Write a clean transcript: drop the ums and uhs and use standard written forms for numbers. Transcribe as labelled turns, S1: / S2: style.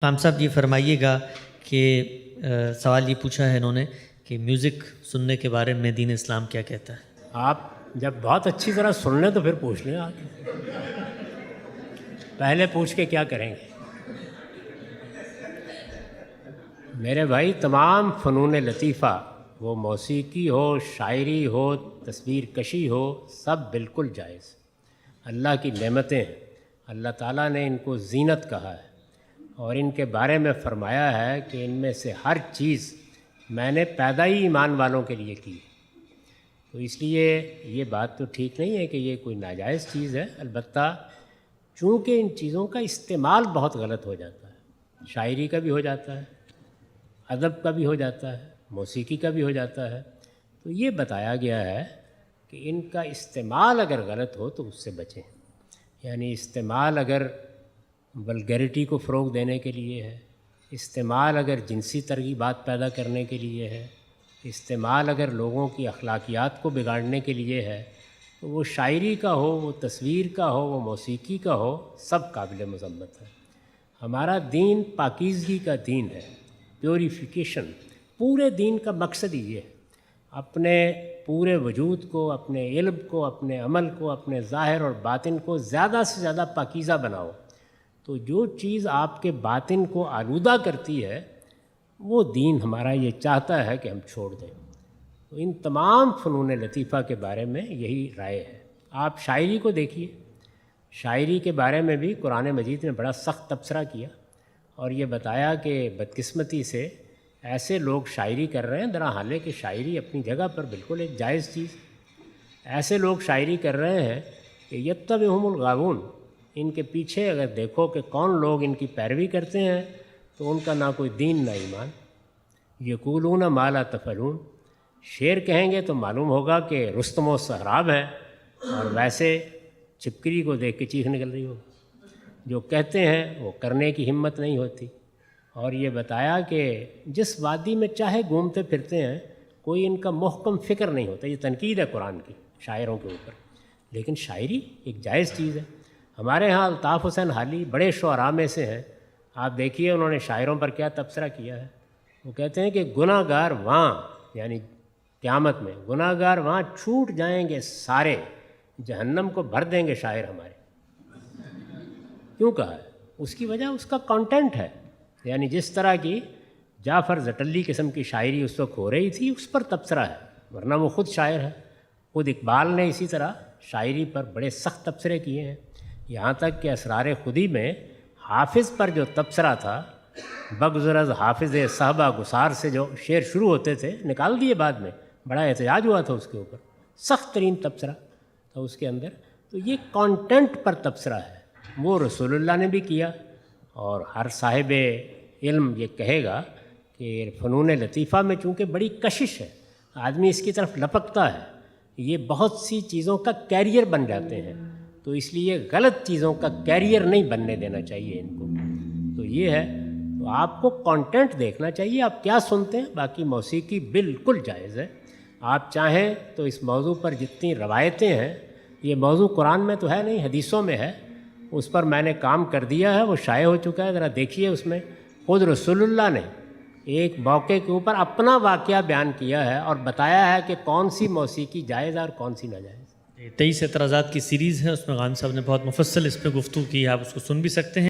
S1: خام صاحب یہ فرمائیے گا کہ سوال یہ پوچھا ہے انہوں نے کہ میوزک سننے کے بارے میں دین اسلام کیا کہتا ہے؟
S2: آپ جب بہت اچھی طرح سن لیں تو پھر پوچھ لیں آپ پہلے پوچھ کے کیا کریں گے؟ میرے بھائی، تمام فنون لطیفہ، وہ موسیقی ہو، شاعری ہو، تصویر کشی ہو، سب بالکل جائز، اللہ کی نعمتیں ہیں۔ اللہ تعالیٰ نے ان کو زینت کہا ہے اور ان کے بارے میں فرمایا ہے کہ ان میں سے ہر چیز میں نے پیدا ہی ایمان والوں کے لیے کی۔ تو اس لیے یہ بات تو ٹھیک نہیں ہے کہ یہ کوئی ناجائز چیز ہے۔ البتہ چونکہ ان چیزوں کا استعمال بہت غلط ہو جاتا ہے، شاعری کا بھی ہو جاتا ہے، ادب کا بھی ہو جاتا ہے، موسیقی کا بھی ہو جاتا ہے، تو یہ بتایا گیا ہے کہ ان کا استعمال اگر غلط ہو تو اس سے بچیں۔ یعنی استعمال اگر ولگیرٹی کو فروغ دینے کے لیے ہے، استعمال اگر جنسی ترغیبات پیدا کرنے کے لیے ہے، استعمال اگر لوگوں کی اخلاقیات کو بگاڑنے کے لیے ہے، تو وہ شاعری کا ہو، وہ تصویر کا ہو، وہ موسیقی کا ہو، سب قابل مذمت ہے۔ ہمارا دین پاکیزگی کا دین ہے، پیوریفیکیشن۔ پورے دین کا مقصد ہی یہ ہے، اپنے پورے وجود کو، اپنے علم کو، اپنے عمل کو، اپنے ظاہر اور باطن کو زیادہ سے زیادہ پاکیزہ بناؤ۔ تو جو چیز آپ کے باطن کو آلودہ کرتی ہے وہ دین ہمارا یہ چاہتا ہے کہ ہم چھوڑ دیں۔ تو ان تمام فنون لطیفہ کے بارے میں یہی رائے ہے۔ آپ شاعری کو دیکھیے، شاعری کے بارے میں بھی قرآن مجید نے بڑا سخت تبصرہ کیا اور یہ بتایا کہ بدقسمتی سے ایسے لوگ شاعری کر رہے ہیں، درا حالے کہ شاعری اپنی جگہ پر بالکل ایک جائز چیز۔ ایسے لوگ شاعری کر رہے ہیں کہ یتبعہم الغاوون، ان کے پیچھے اگر دیکھو کہ کون لوگ ان کی پیروی کرتے ہیں تو ان کا نہ کوئی دین نہ ایمان۔ یقولون ما لا تفعلون، شعر کہیں گے تو معلوم ہوگا کہ رستم و سہراب ہے، اور ویسے چھپکلی کو دیکھ کے چیخ نکل رہی ہوگی۔ جو کہتے ہیں وہ کرنے کی ہمت نہیں ہوتی۔ اور یہ بتایا کہ جس وادی میں چاہے گھومتے پھرتے ہیں، کوئی ان کا محکم فکر نہیں ہوتا۔ یہ تنقید ہے قرآن کی شاعروں کے اوپر، لیکن شاعری ایک جائز چیز ہے۔ ہمارے ہاں الطاف حسین حالی بڑے شعراء میں سے ہیں، آپ دیکھیے انہوں نے شاعروں پر کیا تبصرہ کیا ہے۔ وہ کہتے ہیں کہ گناہ گار وہاں، یعنی قیامت میں گناہ گار وہاں چھوٹ جائیں گے سارے، جہنم کو بھر دیں گے شاعر ہمارے۔ کیوں کہا ہے؟ اس کی وجہ اس کا کانٹینٹ ہے۔ یعنی جس طرح کی جعفر زٹلی قسم کی شاعری اس وقت ہو رہی تھی، اس پر تبصرہ ہے، ورنہ وہ خود شاعر ہے۔ خود اقبال نے اسی طرح شاعری پر بڑے سخت تبصرے کیے ہیں، یہاں تک کہ اسرار خودی میں حافظ پر جو تبصرہ تھا، بگذر از حافظ صحبہ گسار سے جو شعر شروع ہوتے تھے نکال دیے بعد میں، بڑا احتجاج ہوا تھا اس کے اوپر، سخت ترین تبصرہ تھا اس کے اندر۔ تو یہ کانٹینٹ پر تبصرہ ہے، وہ رسول اللہ نے بھی کیا، اور ہر صاحب علم یہ کہے گا کہ فنون لطیفہ میں چونکہ بڑی کشش ہے، آدمی اس کی طرف لپکتا ہے، یہ بہت سی چیزوں کا کیریئر بن جاتے ہیں، تو اس لیے غلط چیزوں کا کیریئر نہیں بننے دینا چاہیے ان کو۔ تو یہ ہے، تو آپ کو کانٹینٹ دیکھنا چاہیے، آپ کیا سنتے ہیں۔ باقی موسیقی بالکل جائز ہے، آپ چاہیں تو اس موضوع پر جتنی روایتیں ہیں، یہ موضوع قرآن میں تو ہے نہیں، حدیثوں میں ہے، اس پر میں نے کام کر دیا ہے، وہ شائع ہو چکا ہے، ذرا دیکھیے۔ اس میں خود رسول اللہ نے ایک موقع کے اوپر اپنا واقعہ بیان کیا ہے اور بتایا ہے کہ کون سی موسیقی جائز ہے اور کون سی ناجائز۔
S1: 23 اعتراضات کی سیریز ہے، اس میں غام صاحب نے بہت مفصل اس پہ گفتگو کی ہے، آپ اس کو سن بھی سکتے ہیں۔